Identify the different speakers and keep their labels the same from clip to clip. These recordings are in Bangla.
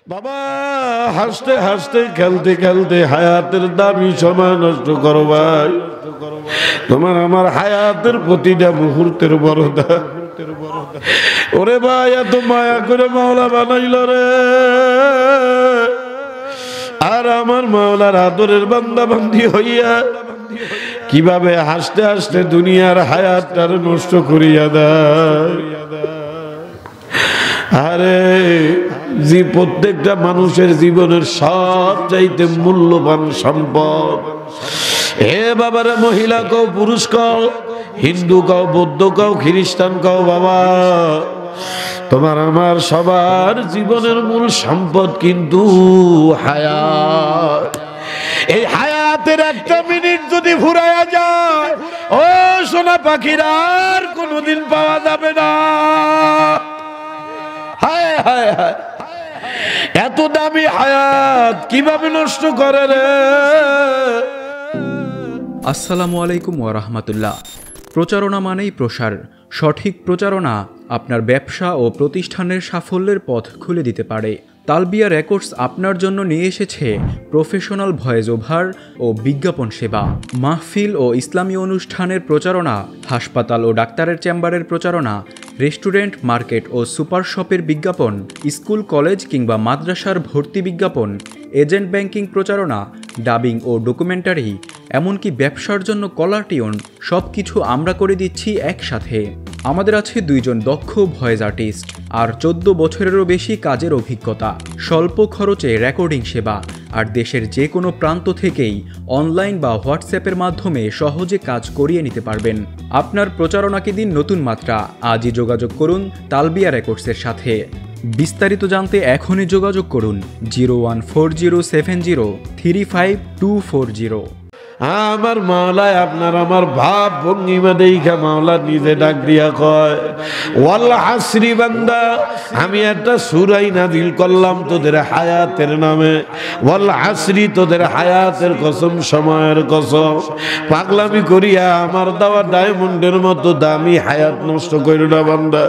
Speaker 1: বাবা হাসতে হাসতে খেলতে খেলতে হায়াতের দামি সময় নষ্ট করো ভাই। তোমার আমার হায়াতের প্রতিটা মুহূর্তের বড়দা। ওরে ভাই এত মায়া করে মাওলা বানাইল রে, আর আমার মাওলার আদরের বান্দা বান্দি হইয়া কিভাবে হাসতে হাসতে দুনিয়ার হায়াতটার নষ্ট করিয়া দেয়। আরে যে প্রত্যেকটা মানুষের জীবনের সবচাইতে মূল্যবান সম্পদ। হে বাবারা, মহিলা কও, পুরুষ কও, হিন্দু কও, বৌদ্ধ কও, খ্রিস্টান কও, বাবা তোমার আমার সবার জীবনের মূল সম্পদ কিন্তু হায়াত। এই হায়াতের একটা মিনিট যদি ফুরাইয়া যায়, ও সোনা পাখিরা আর কোনোদিন পাওয়া যাবে না। হায় হায় হায়, এত দামি হায়াত কিভাবে নষ্ট করে রে।
Speaker 2: আসসালামু আলাইকুম ওয়া রাহমাতুল্লাহ। প্রচারণা মানেই প্রসার। সঠিক প্রচারণা আপনার ব্যবসা ও প্রতিষ্ঠানের সাফল্যের পথ খুলে দিতে পারে। তালবিয়া রেকর্ডস আপনার জন্য নিয়ে এসেছে প্রফেশনাল ভয়েস ওভার ও বিজ্ঞাপন সেবা। মাহফিল ও ইসলামী অনুষ্ঠানের প্রচারণা, হাসপাতাল ও ডাক্তারের চেম্বারের প্রচারণা, রেস্টুরেন্ট, মার্কেট ও সুপার শপের বিজ্ঞাপন, স্কুল, কলেজ কিংবা মাদ্রাসার ভর্তি বিজ্ঞাপন, এজেন্ট ব্যাংকিং প্রচারণা, ডাবিং ও ডকুমেন্টারি, এমনকি ব্যবসার জন্য কলার টিউন, সব কিছু আমরা করে দিচ্ছি একসাথে। আমাদের আছে 2 জন দক্ষ ভয়েস আর্টিস্ট আর 14 বছরেরও বেশি কাজের অভিজ্ঞতা, স্বল্প খরচে রেকর্ডিং সেবা, আর দেশের যে কোনো প্রান্ত থেকেই অনলাইন বা হোয়াটসঅ্যাপের মাধ্যমে সহজে কাজ করিয়ে নিতে পারবেন। আপনার প্রচারণাকে দিন নতুন মাত্রা। আজই যোগাযোগ করুন তালবিয়া রেকর্ডসের সাথে। বিস্তারিত জানতে এখনই যোগাযোগ করুন 01407035240।
Speaker 1: আমার মাওলায় আপনার আমার ভাব ভঙ্গিমা দেখা মাওলা নিজে ডাক দিয়া কয়, ওয়াল হাসরি বান্দা, আমি একটা সূরা নাযিল করলাম তোদের হায়াতের নামে। ওয়াল হাসরি, তোদের হায়াতের কসম, সময়ের কসম। পাগলামি করিয়া আমার দেওয়া ডায়মন্ডের মতো দামি হায়াত নষ্ট কইরো না বান্দা।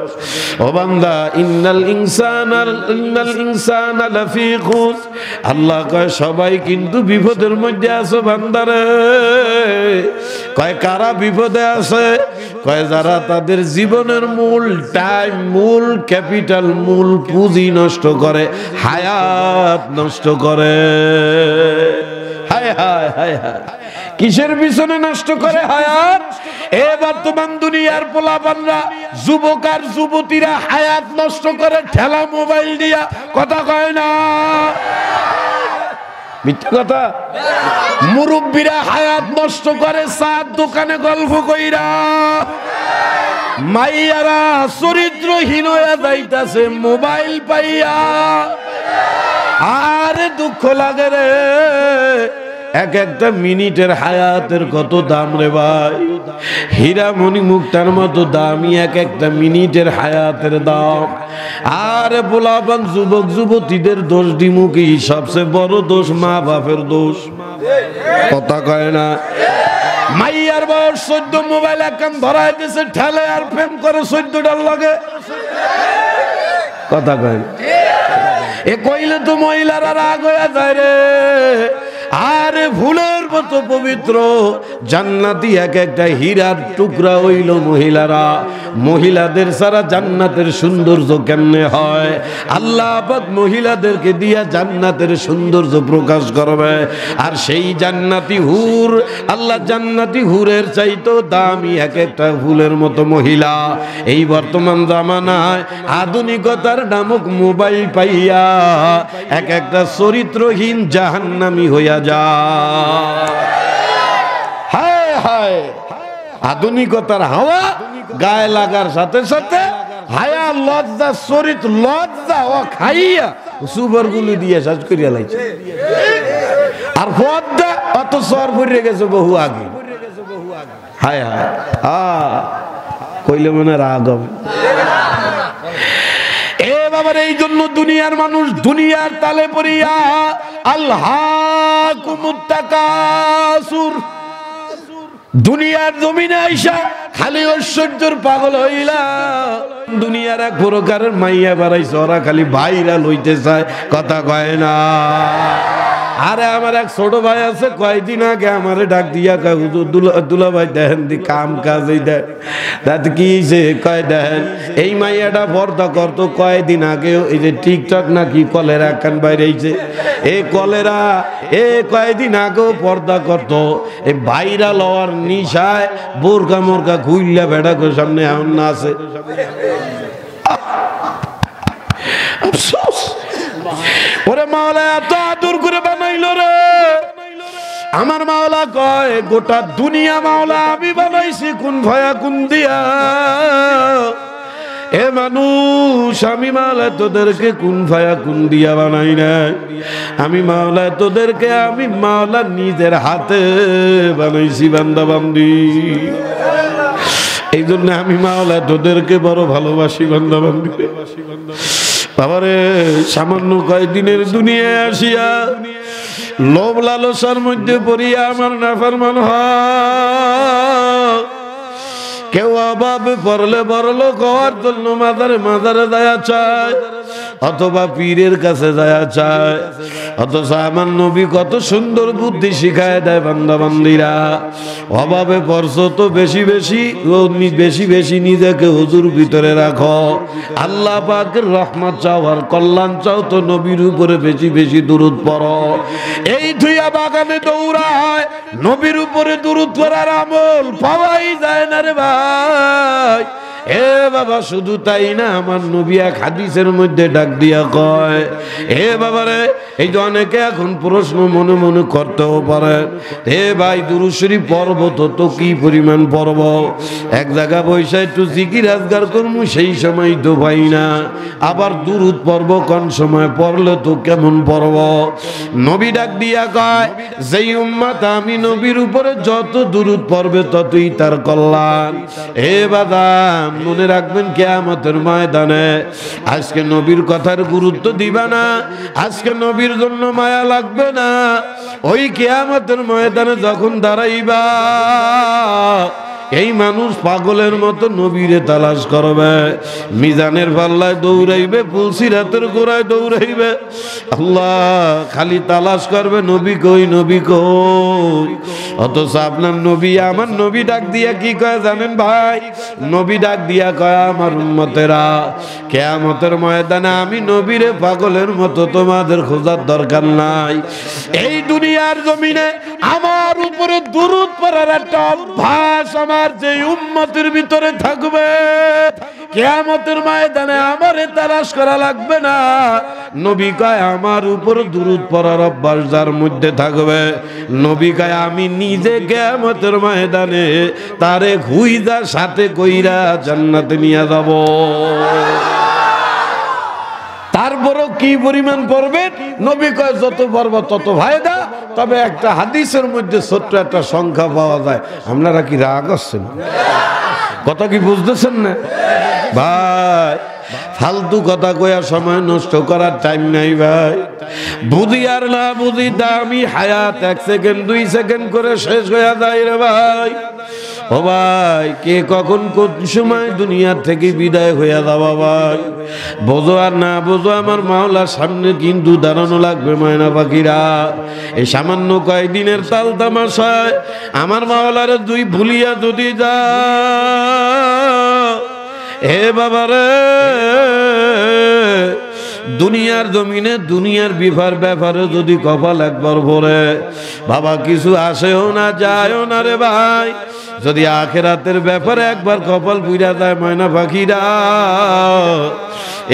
Speaker 1: ও বান্দা, ইন্নাল ইনসানা লাফি খুস। আল্লাহ কয় সবাই কিন্তু বিপদের মধ্যে আছো বান্দারে। কয় কারা বিপদে আছে? কয় যারা তাদের জীবনের মূল টাইম, মূল ক্যাপিটাল, মূল পুঁজি নষ্ট করে, হায়াত নষ্ট করে। হায় হায় হায় হায়, কিসের পিছনে নষ্ট করে হায়াত? এ বর্তমান দুনিয়ার পোলাপানরা, যুবক আর যুবতীরা হায়াত নষ্ট করে ঠেলা মোবাইল দিয়া। কথা কয় না, মিথ্যা কথা। মুরব্বীরা হায়াত নষ্ট করে চার দোকানে গল্প কইরা। মাইয়ারা চরিত্রহীন হয়ে যাইতাছে মোবাইল পাইয়া। আরে দুঃখ লাগে রে, এক একটা মিনিটের হায়াতের কত দাম রে ভাই। হীরা মণি মুক্তার মতো দামি এক একটা মিনিটের হায়াতের দাম। আর পোলাপান যুবক যুবতীদের দোষ দিমু কি? সবচেয়ে বড় দোষ মা বাপের দোষ। কথা কয় না। মাইয়ার বয়স 14, মোবাইল একখান ধরাই দিছে, ঠেলে আর প্রেম করে 14টার লাগে। কথা কয় এ কইলে তো মহিলারা রাগ হয়ে যায় রে। আরে ভুলের মতো পবিত্র জান্নাতি এক একটা হীরার টুকরা হইল মহিলারা। মহিলাদের ছাড়া জান্নাতের সৌন্দর্য কেমনে হয়? আল্লাহ পাক মহিলাদেরকে দিয়া জান্নাতের সৌন্দর্য প্রকাশ করবে। আর সেই জান্নাতি হুর, আল্লাহ জান্নাতি হুরের চাইতো দামি এক একটা ফুলের মতো মহিলা এই বর্তমান জামানায় আধুনিকতার নামক মোবাইল পাইয়া এক একটা চরিত্রহীন জাহান্নামী হইয়া যায়। হায় হায়, আধুনিকতার হাওয়া গায়ে লাগার সাথে সাথে হায়া, লজ্জা, চরিত্র, লজ্জা ও খাইয়া সুবর গুলি দিয়ে সাজ করিয়া লাইছে। আর পদ্মা অত সর পড়ে গেছে বহু আগে। হায় হায়, কইলে মনে রাগ হবে। এ বাবার, এই জন্য দুনিয়ার মানুষ দুনিয়ার তালে পড়িয়া আল্লাহকুমুত তাকাসুর, দুনিয়ার জমিনে আইসা খালি ঐশ্বর্যের পাগল হইলা। দুনিয়ার এক প্রকারের মাইয়া বাড়াইছে, ওরা খালি ভাইরা লইতে চায়, কথা কয় না। আরে আমার এক ছোট ভাই আছে, কয়দিন আগে আমারে ডাক দিয়া কয়, হুজুর দুলা ভাই দেখেন দি কাম কাজ এই দেখ। তাতে কি যে কয় দেখেন এই মাইয়াটা পর্দা করতো, কয়দিন আগে এই যে টিকটক নাকি কলেরা একখান বাইরে হইছে, এই কলেরা কয়দিন আগেও পর্দা করতো। এই বাইরা লওয়ার নিশায় বোরকা মোরকা খুইল্লা বেড়া করে সামনে এমন না আছে। আফসোস, ওরে মাওলা এত আদর করে বানাইলো রে। আমার মাওলা কয় গোটা দুনিয়া মাওলা আমি বানাইছি কোন ভয়া কোন দিয়া। এ মানুষ আমি মাওলা তোদেরকে কোন ভয়া কোন দিয়া বানাই না। আমি মাওলা তোদেরকে আমি মাওলা নিজের হাতে বানাইছি বান্দা বান্দি। এই জন্য আমি মাওলা তোদেরকে বড় ভালোবাসি বান্দা বান্দি। বাবারে সামান্য কয়েকদিনের দুনিয়ায় আসিয়া লোভ লালসার মধ্যে পড়িয়া আমার নাফরমান হয়। কেউ অভাবে পড়লে বড় লোক হওয়ার জন্য মাজারে যায়া চায়, অথবা পীরের কাছে যায়া চায়। অথচ আমার নবী কত সুন্দর বুদ্ধি শিখায় দেয় বান্দা বান্দিরা। অভাবে পড়ছো তো বেশি বেশি নিজেকে হুজুর ভিতরে রাখো। আল্লাহ পাকের রহমত চাও আর কল্যাণ চাও তো নবীর উপরে বেশি বেশি দুরূদ পড়ো। এই ধুইয়া বাগানে দৌড়ায়, নবীর উপরে দুরূদ পড়ার আমল পাওয়াই যায় না রে ভাই। এ বাবা শুধু তাই না, আমার নবী এক হাদিসের মধ্যে ডাক দিয়া কয়, এ বাবা রে, এই যে অনেকে এখন প্রশ্ন মনে মনে করতেও পারে, হে ভাই দুরূদ শরীফ পড়ব তো কি পরিমাণ পড়ব? এক জায়গা বৈশা একটু জিকির আজগার করবো, সেই সময় তো পাই না। আবার দুরূদ পড়ব কোন সময়, পড়লে তো কেমন পড়ব? নবী ডাক দিয়া কয়, যেই উম্মত আমি নবীর উপরে যত দুরূদ পড়বে ততই তার কল্যাণ। হে বাদাম মনে রাখবেন, কিয়ামতের ময়দানে আজকে নবীর কথার গুরুত্ব দিবা না, আজকে নবীর জন্য মায়া লাগবে না। ওই কিয়ামতের ময়দানে যখন দাঁড়াইবা, এই মানুষ পাগলের মতো নবীরে তালাশ করবে, মিজানের পাল্লায় দৌড়াইবে, পুলসিরাতের গোড়ায় দৌড়াইবে। আল্লাহ খালি তালাশ করবে, নবী কই নবী কই। অথচ আপনার নবী, আমার নবী ডাক দিয়া কি কয় জানেন ভাই? নবী ডাক দিয়া কয়, আমার উম্মতেরা কিয়ামতের ময়দানে আমি নবীরে পাগলের মতো তোমাদের খোঁজার দরকার নাই। এই দুনিয়ার জমিনে আমার উপরে দুরূদ পড়ার একটা অভ্যাস আমার যে উম্মতের ভিতরে থাকবে, কিয়ামতের ময়দানে আমারে তালাশ করা লাগবে না। নবী কয় আমার উপর দুরূদ পড়ার অভ্যাস যার মধ্যে থাকবে, নবী কয় আমি নিজে কিয়ামতের ময়দানে তারে খুইজা সাথে কইরা জান্নাতে নিয়ে যাব। তারপরও কি পরিমাণ পড়বেন? নবী কয় যত পড়ব তত ফায়দা। তবে একটা হাদিসের মধ্যে ছোট্ট একটা সংখ্যা পাওয়া যায়। আপনারা কি রাগ আসছেন? কথা কি বুঝতেছেন না ভাই? ফালতু কথা কয়ার সময় নষ্ট করার টাইম নাই ভাই। বুঝি আর না বুঝি দামি হায়াত 1 সেকেন্ড 2 সেকেন্ড করে শেষ হয়ে যায় রে ভাই। ও ভাই, কে কখন কোন সময় দুনিয়া থেকে বিদায় হইয়া যাওয়া ভাই বোঝো আর না বোঝো, আমার মাওলার সামনে কিন্তু দাঁড়ানো লাগবে ময়না পাখিরা। এই সামান্য কয়েকদিনের তাল তামাশায় আমার মাওলারে দুই ভুলিয়া যদি যা, হে বাবারে, দুনিয়ার জমিনে দুনিয়ার ব্যাপারে যদি কপাল একবার ভরে, বাবা কিছু আসেও না যায়ও না রে ভাই। যদি আখিরাতের ব্যাপারে একবার কপাল পুইরা যায় ময়না পাখিরা,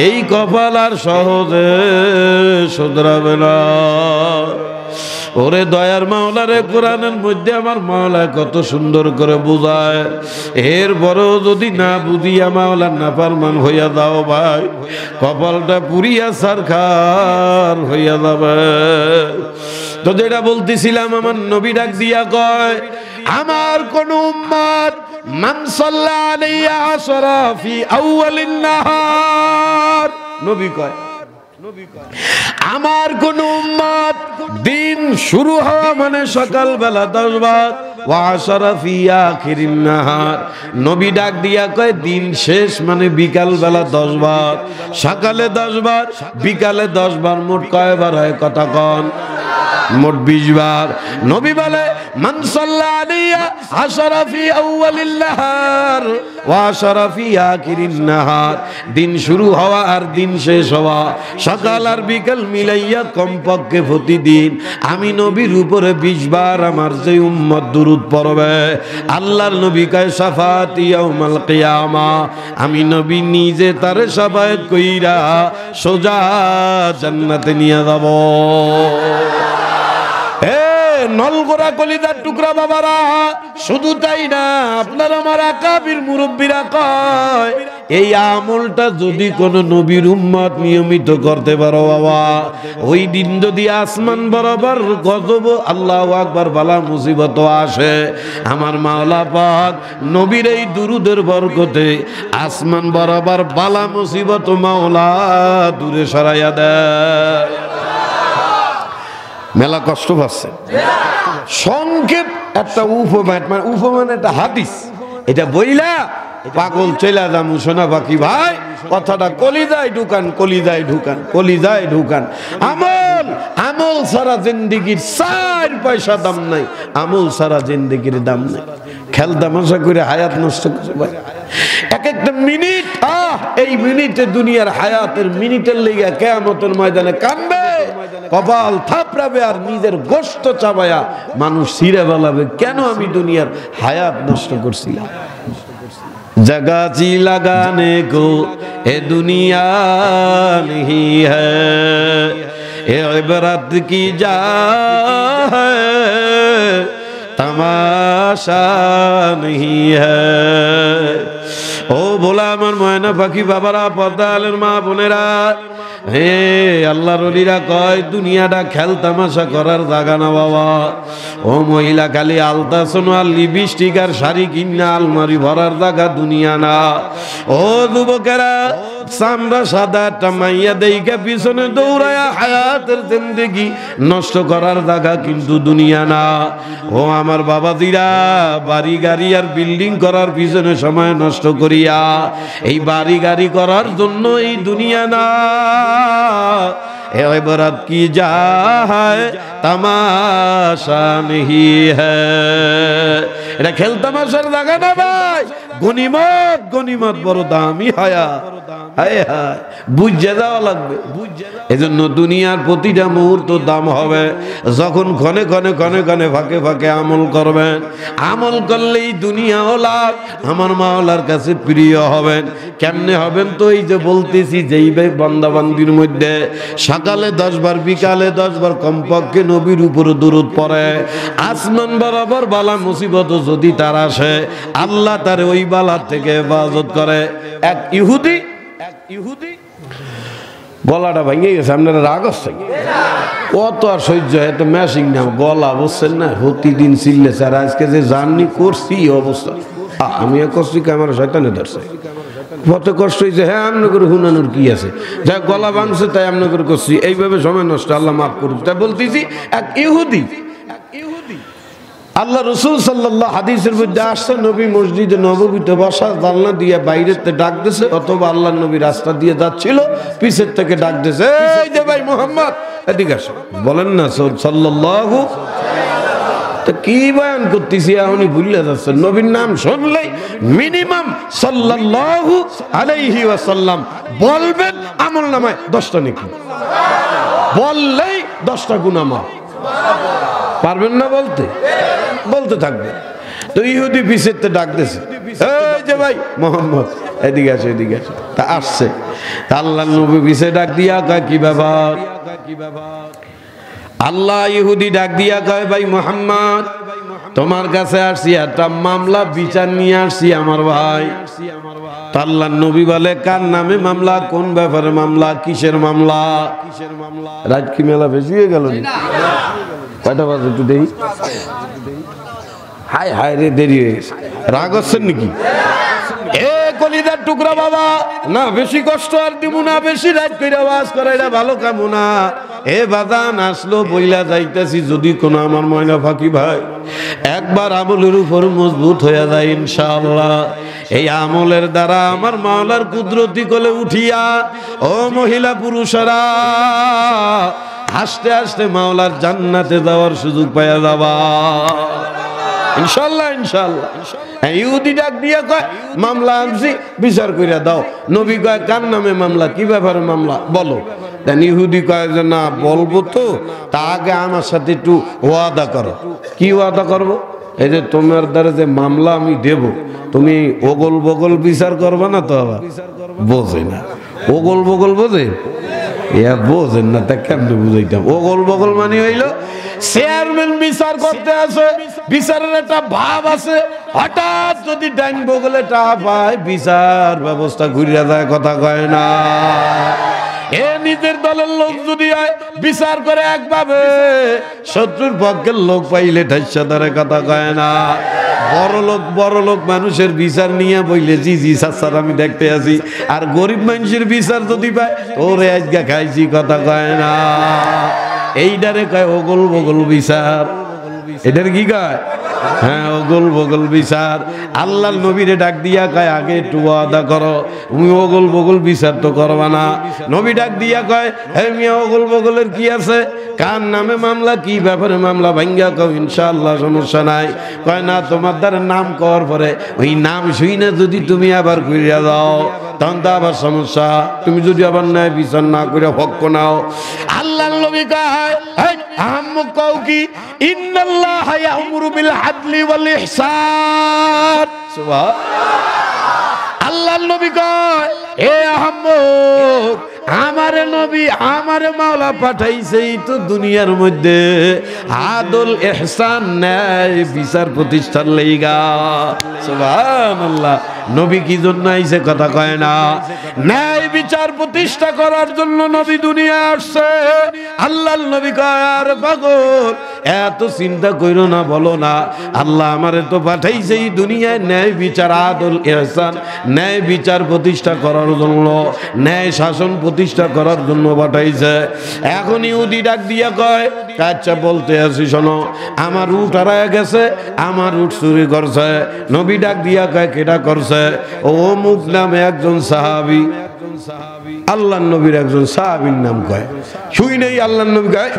Speaker 1: এই কপাল আর সহজে শুধরাবে না। ওরে দয়ার মাওলারে, কোরআনের মধ্যে আমার মাওলা কত সুন্দর করে বুঝায়। এরপরেও যদি না বুঝিয়া মাওলার নাফরমান হইয়া যাও ভাই, কপালটা পুরিয়া সারখার হইয়া যাবে। তো যেটা বলতেছিলাম, আমার নবী ডাক দিয়া কয়, আমার কোন উম্মত মান সাল্লা আলাইহি আশরা ফি আউয়ালিন নাহার, নবী কয় আমার কোন উম্মত দিন শুরু হওয়া মানে সকালবেলা 10 বার, ওয়া আশরা ফি আখিরিন নাহার, নবী ডাক দিয়া কয় দিন শেষ মানে বিকাল বেলা 10 বার, সকালে 10 বার, বিকালে 10 বার, মোট কয়বার হয় কথা কন? মোট 20 বার। নবী বলে মান সাল্লা আলাইয়া আশরা ফি আউয়ালিন নাহার ওয়া আশরা ফি আখিরিন নাহার, দিন শুরু হওয়া আর দিন শেষ হওয়া, সকাল আর বিকাল মিলাইয়া কমপক্ষে প্রতিদিন আমি নবীর উপরে 20 বার আমার যে উম্মত দুরূদ পড়বে, আল্লাহর নবী কয় শাফাতি ইয়াউমাল কিয়ামা, আমি নবী নিজে তার শাফায়াত কইরা সোজা জান্নাতে নিয়ে যাব। নলগোড়া কলিদার টুকরা বাবারা, শুধু তাই না, আপনার আমার আকাবির মুরব্বীরা কয় এই আমলটা যদি কোন নবীর উম্মত নিয়মিত করতে পারো বাবা, ওই দিন যদি আসমান বরাবর গজব, আল্লাহু আকবার, বালা মুসিবত আসে, আমার মাওলা পাক নবীর এই দুরুদের বরকতে আসমান বরাবর বালা মুসিবত মাওলা দূরে সরাইয়া দেয়। মেলা কষ্ট পাচ্ছে। সংক্ষেপ একটা উপমা, মানে উপমান একটা হাদিস, এটা বইলা পাগল চলে যাম সোনা পাখি ভাই, কথাটা কলিজায় ঢুকান, কলিজায় ঢুকান, কলিজায় ঢুকান। আমল, আমল সারা জিন্দেগির 4 পয়সা দাম নাই, আমল সারা জিন্দেগির দাম নাই। খেল তামাশা করে হায়াত নষ্ট করে ভাই, এক একটা মিনিট, এই মিনিটে দুনিয়ার হায়াতের মিনিটের লেগে কিয়ামতের ময়দানে কাঁদবে, কপাল থাপড়াবে আর নিজের গোশত চাবায়া মানুষ ছিঁড়ে বেলাবে, কেন আমি দুনিয়ার হায়াত নষ্ট করছিলাম। जगह जी लगाने को ए दुनिया नहीं है, ये इबरत की जा है, तमाशा नहीं है। ও ভোলা আমার ময়না পাখি বাবারা, পর্দালের মা বোনেরা, হে আল্লাহর ওলিরা কয় দুনিয়াটা খেল তামাশা করার জায়গা না বাবা। ও মহিলা খালি আলতাসন আর লিপস্টিক আর শাড়ি কিনা আলমারি ভরার জায়গা দুনিয়া না। ও যুবকেরা, চামড়া সাদা একটা মাইয়া দেইকা পিছনে দৌড়ায়া হায়াতের জিন্দেগি নষ্ট করার জায়গা কিন্তু দুনিয়া না। ও আমার বাবাজিরা, বাড়ি গাড়ি আর বিল্ডিং করার পিছনে সময় নষ্ট করিয়া এই বাড়ি গাড়ি করার জন্য এই দুনিয়া না। इबरत की जा है तमाशा नहीं है, এটা খেল তামাশার জায়গা না ভাই। গনিমত, গনিমত বড় দামি হায়া, হায় হায় বুঝে যাওয়া লাগবে। এজন্য দুনিয়ার প্রতিটা মুহূর্ত দাম হবে। যখন ক্ষণে ক্ষণে ক্ষণে ক্ষণে ফাঁকে ফাঁকে আমল করবেন, আমল করলেই দুনিয়াও লাভ, আমার মাওলার কাছে প্রিয় হবেন। কেমনে হবেন? তো এই যে বলতেছি, যেই বান্দাবান্দির মধ্যে সকালে 10 বার, বিকালে 10 বার কমপক্ষে নবীর উপরে দুরূদ পড়ে, আসমান বরাবর বালা মুসিবত যদি তার আসে, আল্লাহ তার ওই বালার থেকে হেফাজত করে। এক ইহুদি গলাটা ভেঙে গেছে, আপনারা রাগ হচ্ছে কত আর সহ্য, এত ম্যাশিং না গলা, বুঝছেন না? প্রতিদিন চিল্লেছে। আর আজকে যে জার্নি করছি অবস্থা, আমি করছি আমার শয়তানে ধরছে, কত কষ্ট হয়েছে। হ্যাঁ, আমনে করে হুনানোর কি আছে, যা গলা ভাঙছে তাই আমনে করে করছি, এইভাবে সময় নষ্ট, আল্লাহ মাফ করুক। তাই বলতেছি, এক ইহুদি, আল্লাহ রসুল সাল্লাল্লাহু হাদিসের মধ্যে আসছে, নবী মসজিদে নববীতে বসা, জানলা দিয়ে বাইরেতে ডাক দিছে, অথবা আল্লাহ নবী রাস্তা দিয়ে যাচ্ছিল, পিছের থেকে ডাক দিছে, এই যে ভাই মোহাম্মদ এদিকে আসো। বলেন না সাল্লাল্লাহু, তো কি বয়ান করতেছি এখনই ভুলে যাচ্ছে। নবীর নাম শুনলেই মিনিমাম সাল্লাল্লাহু আলাইহি ওয়াসাল্লাম বলবেন, আমল নামায় 10টা নেকি, বললেই 10টা গুনাহ মাফ। পারবেন না বলতে? বলতে থাকবে। তো ইহুদি পিছেতে ডাক দিয়েছে, এই যে ভাই মোহাম্মদ এদিকে আসো, এদিকে আসো। তা আসছে, তা আল্লাহর নবী পিছে ডাক দিয়া কয়, কি ব্যাপার? আল্লাহ ইহুদি ডাক দিয়া কয়, ভাই মোহাম্মদ, তোমার কাছে আসছি, একটা মামলা বিচার নিয়ে আসছি আমার ভাই। তা আল্লাহর নবী বলে, কার নামে মামলা? কোন ব্যাপারে মামলা? কিসের মামলা? রাত কি মেলা বেশি হয়ে গেল? কয়টা বাজে একটু দেখি। হায় হায় রে, দেরি হয়ে গেছে। রাগ হচ্ছেন নাকি? কলিজার টুকরা বাবা, না বেশি কষ্ট আর দিব না, বেশি রাত কইরা ওয়াজ করা এটা ভালো কাম না। এ বাদান আসলো বইলা যাইতেছি, যদি কোনো আমার ময়না ফাঁকি ভাই একবার আমলের উপর মজবুত হয়ে যায় ইনশাআল্লাহ, এই আমলের দ্বারা আমার মাওলার কুদরতি কোলে উঠিয়া ও মহিলা পুরুষেরা হাসতে হাসতে মাওলার জান্নাতে যাওয়ার সুযোগ পাওয়া যাবা ইনশাআল্লাহ ইনশাআল্লাহ। ইহুদি ডাক দিয়া কয় মামলা আনছি বিচার কইরা দাও। নবী কয় কার নামে মামলা, কি ব্যাপারে মামলা বলো। দেন ইহুদি কয় যে না বলবো তো, তা আগে আমার সাথে একটু ওয়াদা করো। কি ওয়াদা করবো? এই যে তোমার দ্বারা যে মামলা আমি দেব, তুমি ওগল বগল বিচার করবে না তো? আবার বোঝে না, ওগল বগল বোঝে? বোঝেন না, তা কেমনে বুঝাইতাম? ওগল বগল মানে হইলো চেয়ারম্যান বিচার করতে আসে, বিচারের একটা ভাব আছে, হঠাৎ যদি ডাইন বগলে টা পায় বিচার ব্যবস্থা ঘুরিয়া যায়, কথা কয় না। এ নিজের দলের লোক যদি হয় বিচার করে একভাবে, শত্রুর পক্ষের লোক পাইলে ঠাইসা ধরে, কথা কয় না। বড় লোক মানুষের বিচার নিয়ে বইলে জি জি স্যার আমি দেখতে আছি, আর গরিব মানুষের বিচার যদি পায় ওরে আজকে খাইছি, কথা কয় না। এইটারে কয় ওগল বগল বিচার। এটার কি কয়? হ্যাঁ, ওগল বগল বিচার। আল্লাহর নবীরে ডাক দিয়া কয় আগে একটু ওয়াদা করো, তুমি ওগল বগল বিচার তো করবা না। নবী ডাক দিয়া কয় হে মিয়া, ওগল বগলের কি আছে? কার নামে মামলা, কি ব্যাপারে মামলা? ভাঙ্গা কও ইনশাআল্লাহ সমস্যা নাই। কয় না, তোমার দ্বারা নাম কওয়ার পরে ওই নাম শুই না যদি তুমি আবার কইরা দাও, তখন তো আবার সমস্যা। তুমি যদি আবার ন্যায় বিচার না করে হক নাও। আল্লাহর নবী কয় আম্মু কও কি ইন্নাল্লাহ ইয়ামুরু বিল আদলি ওয়াল ইহসান। সুবহানাল্লাহ। আল্লাহর নবী কয় এ আহম্মদ, আমারে নবী আমারে মাওলা পাঠাইছেই তো দুনিয়ার মধ্যে আদল ইহসান ন্যায় বিচার প্রতিষ্ঠার লাইগা। সুবহানাল্লাহ। নবী কি জন্য আইছে, কথা কয় না? ন্যায় বিচার প্রতিষ্ঠা করার জন্য নবী দুনিয়ায় আসছে। আল্লাহর নবী কয় আর পাগল, এত চিন্তা কইরো না, বলো না আল্লাহ আমারে তো পাঠাইছেই দুনিয়ায় ন্যায় বিচার আদল ইহসান ন্যায় বিচার প্রতিষ্ঠা করার জন্য, ন্যায় শাসন প্রতিষ্ঠা করার জন্য পাঠাইছে। এখন ইহুদি ডাক দিয়া কয় আচ্ছা বলতে আসি শোনো, আমার উট হারায় গেছে, আমার উট চুরি করছে। নবী ডাক দিয়া কয় কেডা করছে? ও অমুক নামে একজন সাহাবী। আল্লাহর নবীর একজন সাহাবীর নাম কয়। শুই নেই আল্লাহর নবী কয়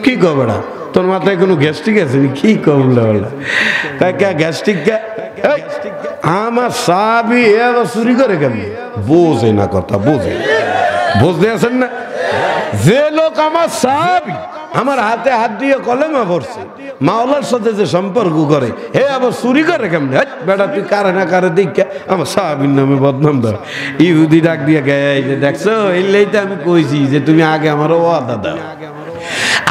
Speaker 1: কি কবে না, তোর মাথায় কোনো গ্যাস্ট্রিক আছে? কি কবলা গ্যাস্ট্রিক? আমার সাহাবী এবার চুরি করে কেন? বোঝে না কথা, বুঝতে আছেন না? যে লোক আমার সাহাবী, আমার হাতে হাত দিয়ে কলেমা পড়ছে, মাওলার সাথে যে সম্পর্ক করে, হে আবার চুরি করে কেমনে? বেটা তুই কারে না কারে দেখে আমার সাহাবীর নামে বদনাম দাও। ইহুদি ডাক দিয়ে গায়ে যে দেখছো, এই তো আমি কইছি যে তুমি আগে আমার ওয়াদা দাও।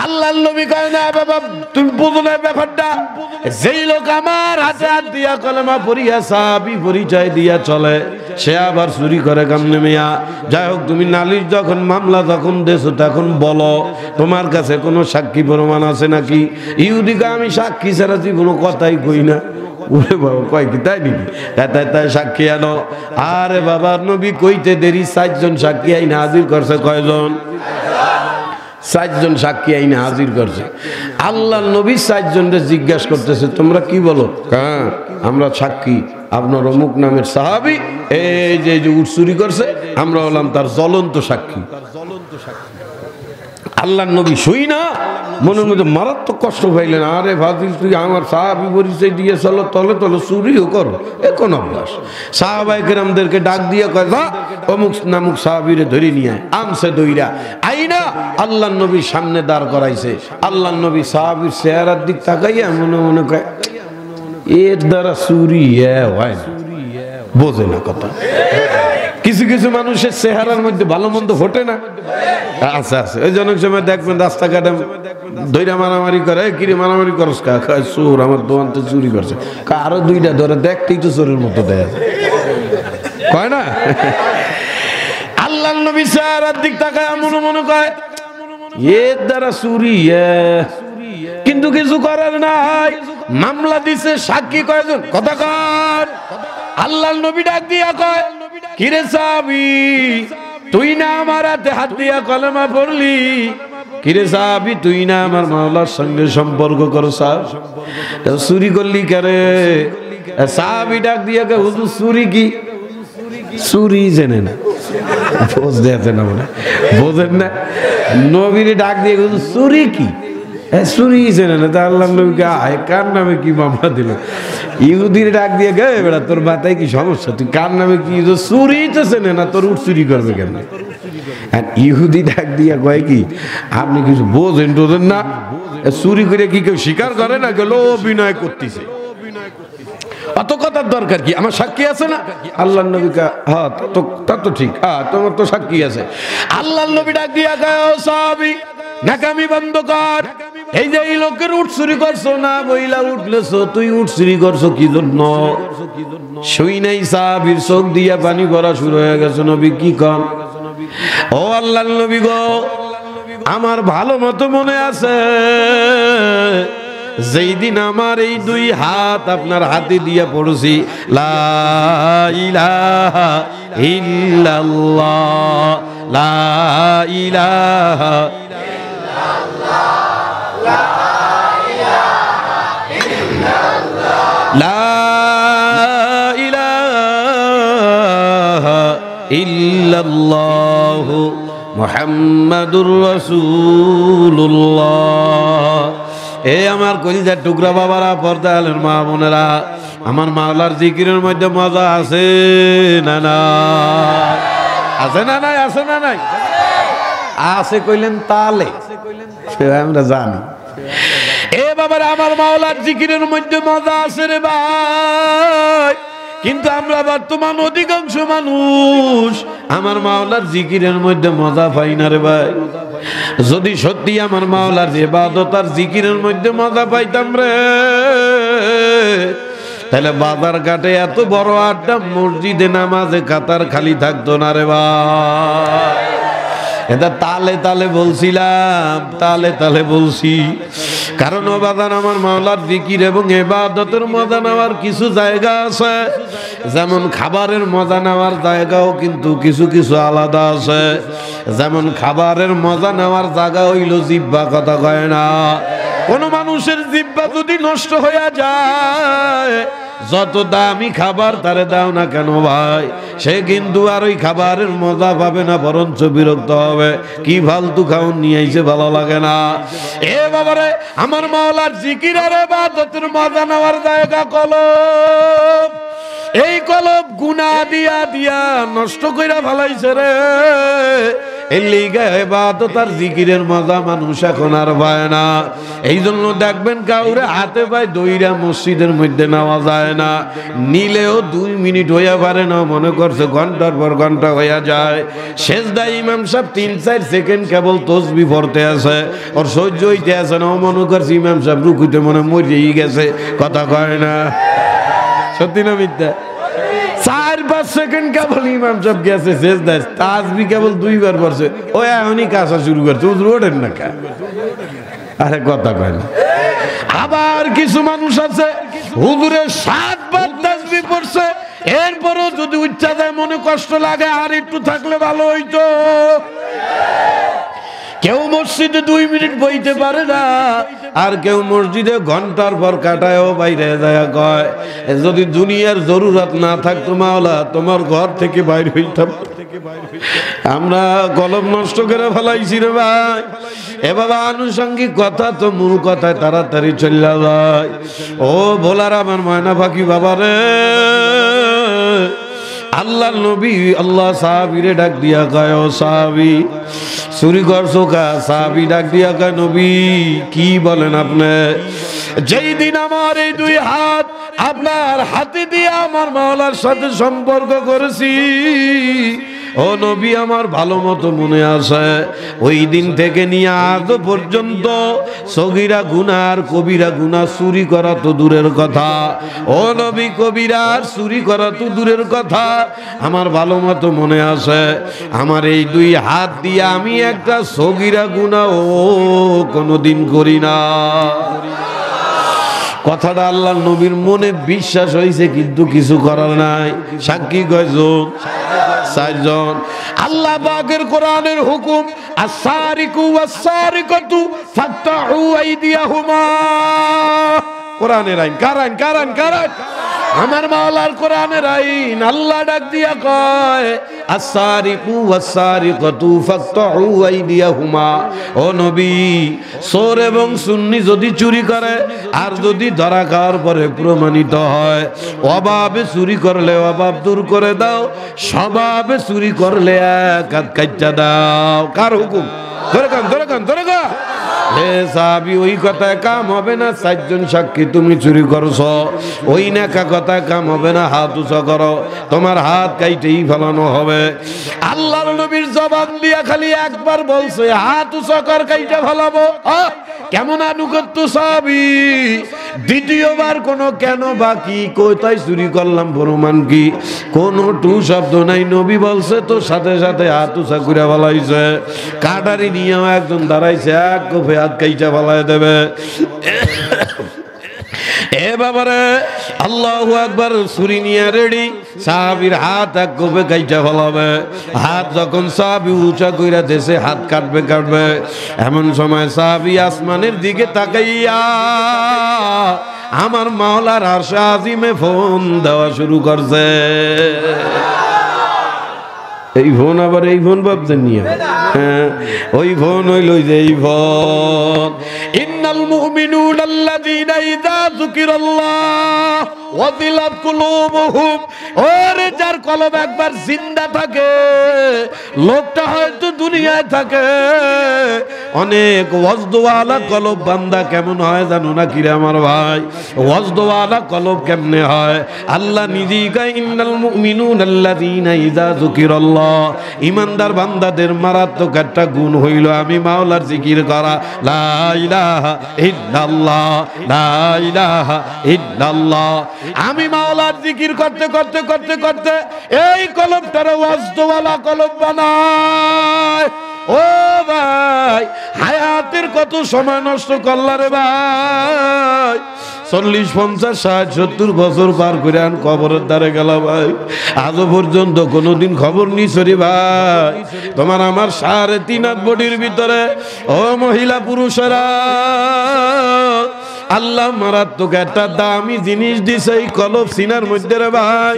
Speaker 1: আল্লাহর নবী কয় না বাবা, তুমি বুঝো না ব্যাপারটা। যেই লোক আমার হাতে হাত দিয়া কলেমা পড়িয়া সাহাবী পরিচয় দিয়া চলে, সে আবার চুরি করে কেমনে মিয়া? যাই হোক, তুমি নালিশ যখন মামলা যখন দেছো তখন বলো তোমার কাছে কোনো সাক্ষী প্রমাণ আছে নাকি? ইহুদিকে আমি সাক্ষী ছাড়া কোনো কথাই কই না। ওরে বাবা, কয় কি তাই নাকি? তাই সাক্ষী আনো। আরে বাবা, নবী কইতে দেরি 4 জন সাক্ষী আইনা হাজির করছে। কয়জন? 4 জন সাক্ষী আইনে হাজির করছে। আল্লাহ নবী 4 জনকে জিজ্ঞাসা করতেছে তোমরা কি বলো? হ্যাঁ আমরা সাক্ষী, আপনার অমুক নামের সাহাবী এই যে উট চুরি করছে, আমরা হলাম তার জ্বলন্ত সাক্ষী। আল্লাহ নবী শুই না মনের মধ্যে মারাত্মক কষ্ট পাইলেন। আরে ফাজিল, তুই আমার সাহাবী পরিচয় দিয়ে চলো, তলে তলে চুরিও করো, এ কোন অভ্যাস? সাহাবায়ে কেরামদেরকে ডাক দিয়ে কয় যা অমুক নামুক সাহাবীরে ধরে নিয়ে আয়। আমসে দইরা আইনা আল্লাহ নবীর সামনে দাঁড় করাইছে। আল্লাহ নবী সাহাবীর চেহারার দিক তাকাইয়া মনে মনে কয় এর দ্বারা চুরি হয় না, বোঝে না কথা। কিছু কিছু মানুষের চেহারার মধ্যে ভালো মন্দ ফোটে না। আচ্ছা আচ্ছা, ওই জন্য সময় দেখবেন রাস্তাঘাটে দইরা মারামারি করে, কিরে মারামারি করস কা? চোর আমার দোকান তো চুরি করছে। আরো 2টা ধরে, দেখতেই তো চোরের মতো দেয়, কয় না? আল্লাহ নবী চেহারার দিক তাকায় মনে মনে কয় এর দ্বারা চুরি কিন্তু কিছু করার নাই। মামলা দিছে, সাক্ষী কয়জন? কথা কর। আল্লাহর নবী ডাক দিয়া কয়, কিরে সাহাবী, তুই না আমার হাতে হাত দিয়া কলেমা পড়লি? কিরে সাহাবী, তুই না আমার মাওলার সঙ্গে সম্পর্ক করছাস? চুরি করলি কারে? সাহাবী ডাক দিয়া কয়, হুজুর চুরি কি? চুরি জেনে না, বোঝ দেয়াতে না, মনে বোঝেন না। নবীর ডাক দিয়ে হুজুর চুরি কি? চুরি জেনে না। তা আল্লাহ নবীকে আয় কার নামে কি মামলা দিল? ইহুদির ডাক দিয়ে গে, বেড়া তোর মাথায় কি সমস্যা? তুই কার নামে কি? চুরি তো চেনে না, তোর উঠ চুরি করবে কেন? ইহুদি ডাক দিয়া কয় কি, আপনি কিছু বোঝেন টোঝেন না? চুরি করে কি কেউ স্বীকার করে না? গেল অভিনয় করতেছে। অত কথার দরকার কি? আমার সাক্ষী আছে না? আল্লাহ নবী কা, হ্যাঁ তা তো ঠিক, হ্যাঁ তোমার তো সাক্ষী আছে। আল্লাহ নবী ডাক দিয়া কয়, ও সাহাবী, নাকামি বন্ধ কর। এই যে এই লোকের উট চুরি করছো না, বইলা উঠলেছো, তুই উট চুরি করছো কি জন্য? শুই নাই সাহাবীর চোখ দিয়া পানি ভরা শুরু হয়ে গেছে। নবী কি কন? ও আল্লাহর নবী গো, আমার ভালো মতো মনে আছে যেই দিন আমার এই দুই হাত আপনার হাতে দিয়া পড়ছি, লা ইলাহা ইল্লাল্লাহ, লা ইলাহা ইল্লাল্লাহ, লা ইলাহা ইল্লাল্লাহ মুহাম্মাদুর রাসূলুল্লাহ। এ আমার কলিজার টুকরা বাবারা, পর্দা আলের মা বোনেরা, আমার মাওলার জিকিরের মধ্যে মজা আছে না না? আছে না নাই? আছে না নাই? আছে কইলেন তালে, আমরা জানি। এ বাবারা, আমার মাওলার জিকিরের মধ্যে মজা আছে রে ভাই। কিন্তু আমরা বর্তমান অধিকাংশ মানুষ আমার মাওলার জিকিরের মধ্যে মজা পাই না রে ভাই। যদি সত্যি আমার মাওলার ইবাদত আর জিকিরের মধ্যে মজা পাইতাম রে, তাহলে বাজার ঘাটে এত বড় আড্ডা, মসজিদে নামাজে কাতার খালি থাকতো না রে ভাই। এটা তালে তালে বলছিলাম, তালে তালে বলছি, কারণ ও বাজান আমার মাওলার জিকির এবং ইবাদতের মজা নেওয়ার কিছু জায়গা আছে। যেমন খাবারের মজা নেওয়ার জায়গাও কিন্তু কিছু কিছু আলাদা আছে। যেমন খাবারের মজা নেওয়ার জায়গা হইল জিহ্বা, কথা কয় না? কোন মানুষের জিহ্বা যদি নষ্ট হয়ে যায়, যত দামি খাবার তারে দাও না কেন ভাই, সে কিন্তু আর ওই খাবারের মজা পাবে না, বরঞ্চ বিরক্ত হবে। কি ফালতু খাওন নিয়ে আইছে, ভালো লাগে না। এ বাবারে, আমার মাওলার জিকির আর ইবাদতের মজা নেওয়ার জায়গা কলব। এই কলব গুনাহ দিয়া দিয়া নষ্ট কইরা ফেলাইছে রে। এই লিগা ইবাদত আর জিকিরের মজা মানুষ এখন আর পায় না। এই জন্য দেখবেন কাউরে হাতে পায় দইরা মসজিদের মধ্যে নেওয়া যায় না, নিলেও 2 মিনিট হইয়া পারে না, মনে করছে ঘন্টার পর ঘন্টা হইয়া যায়। সেজদায় ইমাম সাহেব 3-4 সেকেন্ড কেবল তসবিহ পড়তে আছে, ওর সহ্য হইতে আছে না, ও মনে করছে ইমাম সাহেব রুকুতে মনে মরেই গেছে, কথা কয় না? সত্যি না মিথ্যা? 4-5 সেকেন্ড কেবল ইমাম সাহেব গেছে সেজদায়, তাসবিহ কেবল 2 বার পড়ছে, ও এখনই কাঁচা শুরু করছে, হুজুর ওঠেন না কা? আরে কথা কয় না। আবার কিছু মানুষ আছে হুজুরে 7 বার তাসবিহ পড়ছে, এরপরও যদি উচ্চা যায় মনে কষ্ট লাগে, আর একটু থাকলে ভালো হইতো। কেউ মসজিদে 2 মিনিট বইতে পারে না, আর কেউ মসজিদে ঘন্টার পর কাটায়ও বাইরে যায় কয়, যদি দুনিয়ার জরুরত না থাকতো মাওলা, তোমার ঘর থেকে বাইরে হইতাম। আমরা কলম নষ্ট করে ফেলাইছি রে ভাই। এ বাবা, আনুষঙ্গিক কথা তো মূল কথায় তাড়াতাড়ি চলে যায়। ও ভোলার আমার ময়না পাখি বাবা রে, আল্লাহ নবী আল্লাহ সাহাবীরে ডাক দিয়া কয়, ও সাহাবী চুরি করছো কা? সাহাবী ডাক দিয়া কয়, নবী কি বলেন আপনি? যেই দিন আমার এই 2 হাত আপনার হাতে দিয়ে আমার মাওলার সাথে সম্পর্ক করেছি, ও নবী আমার ভালো মতো মনে আছে, ওই দিন থেকে নিয়ে আজ পর্যন্ত সগীরা গুনাহ আর কবিরা গুনাহ চুরি করা তো দূরের কথা, ও নবী কবিরা আর চুরি করা তো দূরের কথা, আমার ভালো মতো মনে আছে আমার এই দুই হাত দিয়ে আমি একটা সগীরা গুনাহ কোনোদিন করি না। কথাটা আল্লাহর নবীর মনে বিশ্বাস হয়েছে, কিন্তু কিছু করার নাই। সাক্ষী কয়জন? চারজন। আল্লাহ পাকের কোরআনের হুকুম, আস-সারিকু ওয়াস-সারিকাতু ফাকতাউ আইদিয়াহুমা। কোরআনের আইন, কার আইন? কার আইন? কার আইন? আমার মাওলার কোরআনের আইন। আল্লাহ ডাক দিয়া কয়, আস-সারিকু ওয়াস-সারিকাতু ফাকতাউ আইদিয়াহুমা। ও নবী, চোর এবং সুন্নি যদি চুরি করে আর যদি ধরা খাওয়ার পরে প্রমাণিত হয় অভাবে চুরি করলে অভাব দূর করে দাও, স্বভাবে চুরি করলে এক হাত কাইটা দাও। কার হুকুম? ধরে কান, ধরে কান, ধরে কান। হে সাহাবী, ওই কথায় কাম হবে না। চারজন সাক্ষী তুমি চুরি করছো, ওই নাকা কথায় কাম হবে না। হাত উঁচা করো, তোমার হাত কাইটেই ফেলানো হবে। আল্লাহর নবীর জবান দিয়া খালি একবার বলছে হাত উঁচা কর, কাইটা ফেলাবো। কেমন আনুগত্য সাহাবী! দ্বিতীয়বার কোনো কেন বাকি, কোথায় চুরি করলাম প্রমাণ কি, কোন টু শব্দ নাই। নবী বলছে তো সাথে সাথে হাত উঁচা করে ফেলাইছে। কাটারি নিয়েও একজন দাঁড়াইছে, এক কোফে হাত কাইটা ফেলাই দেবে। এ বাবারে, আল্লাহু আকবার, ছুরি নিয়ে রেডি। সাহাবীর হাত এক কোপে কাইটা ফেলাবে। হাত যখন সাহাবী উঁচা কইরা দেশে হাত কাটবে কাটবে, এমন সময় সাহাবী আসমানের দিকে তাকাইয়া আমার মাওলার আরশে আজিমে ফোন দেওয়া শুরু করছে। এই ফোন আবার এই ফোন ভাবছেন নিয়ে? হ্যাঁ, ওই ফোন হইল যে এই ফোন। ইন্নাল মুমিনুনা আল্লাযীনা ইযা যুকিরাল্লাহ ওয়াজিলাত কুলুবুহুম। ওরে যার কলব একবার জিন্দা থাকে, লোকটা হয়তো দুনিয়ায় থাকে। অনেক ওয়াজদওয়ালা কলব বান্দা কেমন হয় জানো না কি রে আমার ভাই? ওয়াজদওয়ালা কলব কেমনে হয়? আল্লাহ নিজেই কয়, ইন্নাল মুমিনুনা আল্লাযীনা ইযা যুকিরাল্লাহ। ইমানদার বান্দাদের মারাত্মক একটা গুণ হইল আমি মাওলার জিকির করা। লা ইলাহা ইল্লাল্লাহ, লা ইলাহা ইল্লাল্লাহ। আমি মাওলার জিকির করতে করতে করতে করতে এই কলবটারে ওয়াজদওয়ালা কলব বানায়। ও ভাই, হায়াতের কত সময় নষ্ট করলা রে ভাই। 40, 50, 60, 70 বছর পার করে আন কবরের দ্বারে গেল ভাই। আজও পর্যন্ত কোনোদিন খবর নিছ রে ভাই? তোমার আমার 3.5 হাত বডির ভিতরে ও মহিলা পুরুষেরা আল্লাহ মারাত্মক একটা দামি জিনিস দিছে এই কলব সিনার মধ্যে রে ভাই।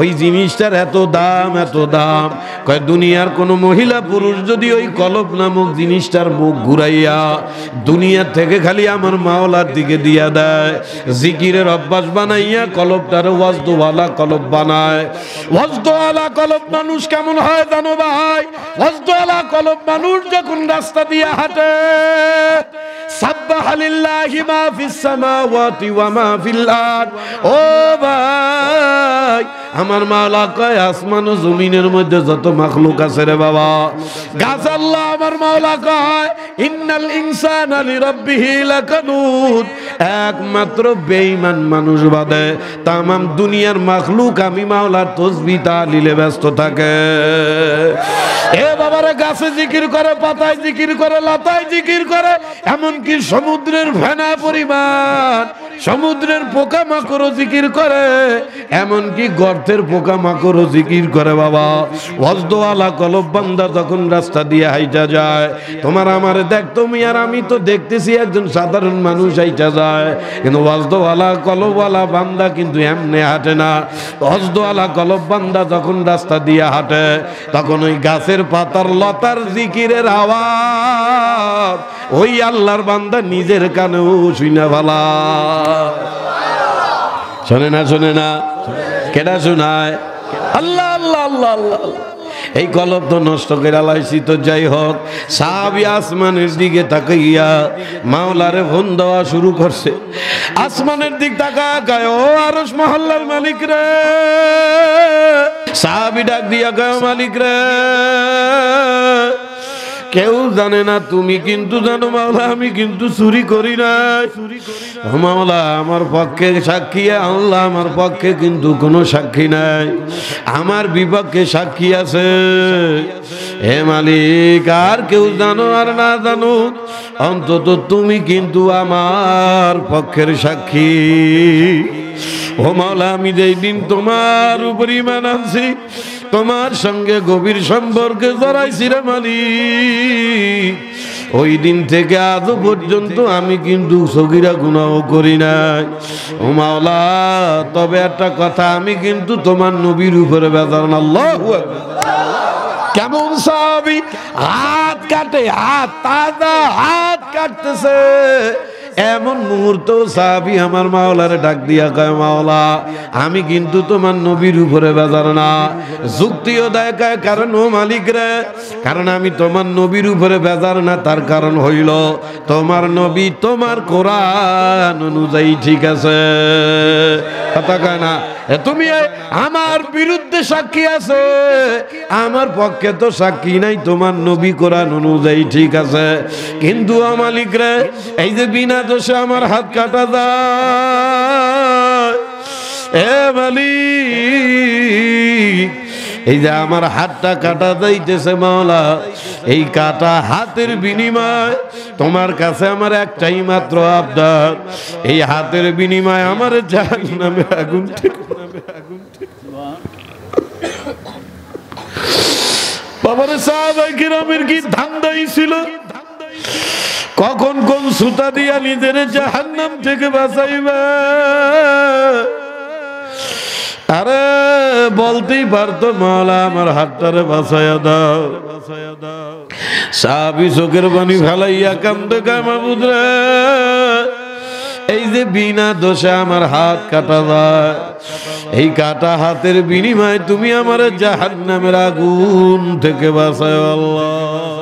Speaker 1: ওই জিনিসটার এত দাম, এত দাম, কয় দুনিয়ার কোন মহিলা পুরুষ যদি ওই কলব নামক জিনিসটার মুখ ঘুরাইয়া দুনিয়া থেকে খালি আমার মাওলার দিকে দিয়া দেয়, জিকিরের অভ্যাস বানাইয়া কলবটারে ওয়াজদওয়ালা কলব বানায়। ওয়াজদওয়ালা কলব মানুষ কেমন হয় জানো ভাই? ওয়াজদওয়ালা কলব মানুষ যখন রাস্তা দিয়ে হাঁটে, সাব্বাহা লিল্লাহি মা ফিস সামাওয়াতি ওয়া মা ফিল আরদ। ও ভাই, আমার মাওলা কয় আসমান ও জমিনের মধ্যে যত মাখলুক আছে রে বাবা, গাছ আল্লাহ আমার মাওলা কয় ইন্নাল ইনসানা লিরাব্বিহি লাকানুত। একমাত্র বেঈমান মানুষ বাদে তামাম দুনিয়ার মাখলুক আমি মাওলার তাসবিহ তাহলিলে ব্যস্ত থাকে। এ বাবারে, গাছে জিকির করে, পাতায় জিকির করে, লতায় জিকির করে, এমনকি সমুদ্রের ফেনা পরিমাণ সমুদ্রের পোকামাকড়ও জিকির করে, এমনকি গর্তের পোকামাকড়ও জিকির করে বাবা। ওয়াজদওয়ালা কলব বান্দা যখন রাস্তা দিয়ে হাইটা যায়, তোমার আমার দেখ, তুমি আর আমি তো দেখতেছি একজন সাধারণ মানুষ হাইটা যায়, কিন্তু ওয়াজদওয়ালা কলবওয়ালা বান্দা কিন্তু এমনি হাঁটে না। ওয়াজদওয়ালা কলব বান্দা যখন রাস্তা দিয়ে হাঁটে, তখন ওই গাছের পাতার লতার জিকিরের আওয়াজ ওই আল্লাহর বান্দা নিজের কানেও শুনে ফেলা। শোনে না? শোনে না? কেডা শোনায়? আল্লাহ আল্লাহ আল্লাহ আল্লাহ। এই কলব তো নষ্ট করে লাইছি। তো যাই হোক, সাহাবী আসমানের দিকে তাকাইয়া মাওলারে ফোন দেওয়া শুরু করছে। আসমানের দিক তাকায়, ও আরশ মহল্লার মালিক রে, সাহাবী ডাক দিয়া কয় মালিক রে, কেউ জানে না, তুমি কিন্তু জানো মাওলা আমি কিন্তু চুরি করি নাই। মাওলা আমার পক্ষে সাক্ষী আল্লাহ, আমার পক্ষে কিন্তু কোনো সাক্ষী নাই, আমার বিপক্ষে সাক্ষী আছে। হে মালিক, আর কেউ জানো আর না জানো, অন্তত তুমি কিন্তু আমার পক্ষের সাক্ষী। ও মাওলা, আমি যেই দিন তোমার উপর ঈমান আনছি, তোমার সঙ্গে গভীর সম্পর্কে জড়াইছি রে মালিক, ওই দিন থেকে আজ পর্যন্ত আমি কিন্তু সগীরা গুনাহ করি নাই। ও মাওলা, তবে একটা কথা, আমি কিন্তু তোমার নবীর উপরে বেজার না। আল্লাহু আকবার। কেমন সাহাবী, হাত কাটে, হাত তাজা হাত কাটতেছে, এমন মুহূর্ত সাহাবী আমার মাওলারে ডাক দিয়া কয় মাওলা আমি কিন্তু তোমার নবীর উপরে বেজার না। যুক্তিও দেয় কয় কারণ ও মালিক রে, কারণ আমি তোমার নবীর উপরে বেজার না, তার কারণ হইল তোমার নবী তোমার কোরআন অনুযায়ী ঠিক আছে। কথা কয় না, তুমি আমার বিরুদ্ধে সাক্ষী আছে, আমার পক্ষে তো সাক্ষী নাই, তোমার নবী কোরআন অনুযায়ী ঠিক আছে। কিন্তু ও মালিক রে, এই যে বিনা দোষে আমার হাত কাটা যায়, এ মালিক এই যে আমার হাতটা কাটা যাইতেছে মাওলা, এই কাটা হাতের বিনিময় তোমার কাছে আমার একটাই মাত্র আবদার, এই হাতের বিনিময় আমার জাহান্নামে আগুন থেকে বাবারে। সাহাবায়ে কিরামের কি ধান্দাই ছিল, কখন কোন সুতা দিয়া নিজের জাহান্নাম থেকে বাঁচাইবে। আরে বলতেই পারতো মাওলা আমার হাতটারে বাঁচাইয়া দাও। সাহাবী চোখের পানি ফেলাইয়া কান্দে কয় মাবুদ রে, এই যে বিনা দোষে আমার হাত কাটা যায়, এই কাটা হাতের বিনিময়ে তুমি আমার জাহান্নামের আগুন থেকে বাঁচাও আল্লাহ।